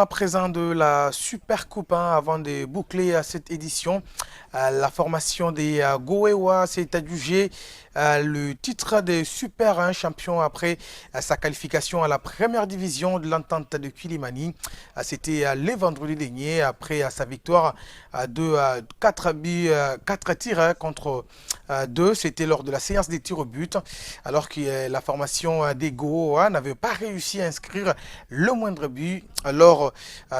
à présent de la Super Coupe avant de boucler cette édition. La formation des Goewa s'est adjugé le titre de Super champion après sa qualification à la première division de l'entente de Kilimani. C'était le vendredi dernier après sa victoire de 4 tirs contre 2. C'était lors de la séance des tirs au but, alors que la formation des Goewa n'avait pas réussi à inscrire le moindre but lors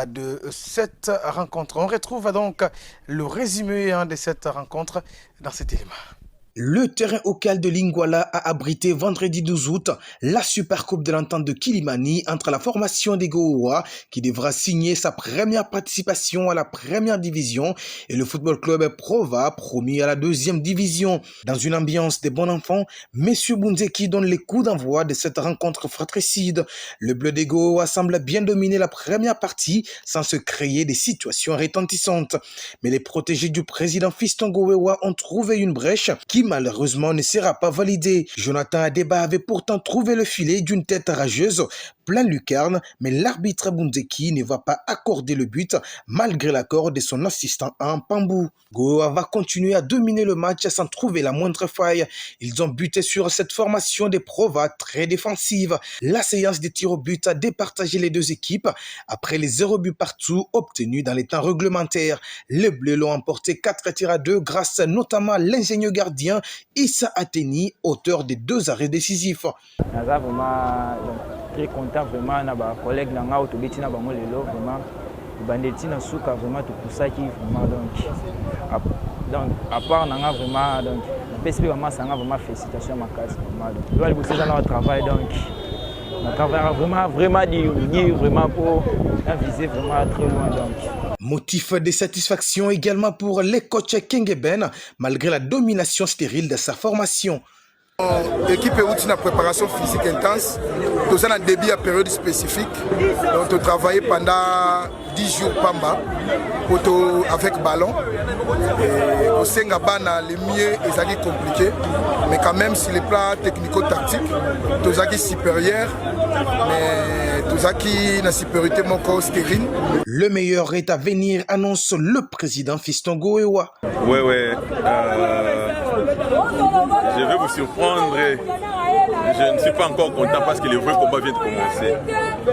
de cette rencontre. On retrouve donc le résumé de cette rencontre dans cet élément. Le terrain local de Lingwala a abrité vendredi 12 août la Super Coupe de l'entente de Kilimani entre la formation des Goewa qui devra signer sa première participation à la première division et le football club Prova promis à la deuxième division. Dans une ambiance de bons enfants, M. Bunzeki donne les coups d'envoi de cette rencontre fratricide. Le bleu des Goewa semble bien dominer la première partie sans se créer des situations retentissantes. Mais les protégés du président Fiston Goewa ont trouvé une brèche qui malheureusement ne sera pas validé. Jonathan Adeba avait pourtant trouvé le filet d'une tête rageuse, plein lucarne, mais l'arbitre Bunzeki ne va pas accorder le but malgré l'accord de son assistant en Pambou. Goewa va continuer à dominer le match sans trouver la moindre faille. Ils ont buté sur cette formation des Prova très défensive. La séance des tirs au but a départagé les deux équipes après les 0 buts partout obtenus dans les temps réglementaires. Les Bleus l'ont emporté 4 tirs à 2 grâce notamment à l'ingénieur gardien Issa Ateni, auteur des 2 arrêts décisifs. Très content vraiment na ba collègue na ngao to betina bango lelo vraiment bandeti na suka vraiment to poussaki vraiment donc à part na vraiment donc PSP vraiment ça vraiment félicitations makasi vraiment donc doit bosser dans leur travail donc on travaille vraiment dire vraiment pour viser vraiment très loin donc. Motif de satisfaction également pour les coachs Kengeben malgré la domination stérile de sa formation. L'équipe est une préparation physique intense. Nous avons un début à période spécifique. Donc, on travaillé pendant 10 jours pamba avec ballon. Au Sengabana, le mieux est compliqué. Mais quand même, sur le plan technico-tactique, nous avons supérieur. Mais nous avons une supériorité mon stérile. Le meilleur est à venir, annonce le président Fiston Goewa. Ouais. Je vais vous surprendre. Je ne suis pas encore content parce que le vrai combat vient de commencer.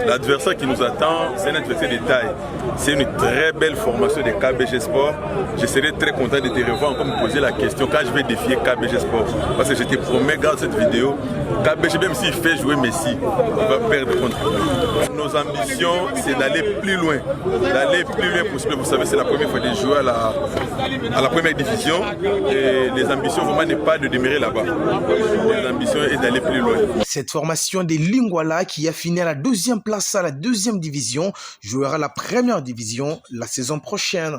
L'adversaire qui nous attend, c'est un adversaire de taille. C'est une très belle formation de KBG Sport. Je serai très content de te revoir encore me poser la question quand je vais défier KBG Sport. Parce que je te promets, regarde cette vidéo, KBG, même s'il fait jouer Messi, on va perdre contre lui. Nos ambitions, c'est d'aller plus loin. D'aller plus loin possible. Vous savez, c'est la première fois de jouer à la première division. Et les ambitions, vraiment, n'est pas de demeurer là-bas. Les ambitions est d'aller plus loin. Cette formation des Lingwala qui a fini à la 2e place à la 2e division jouera la première division la saison prochaine.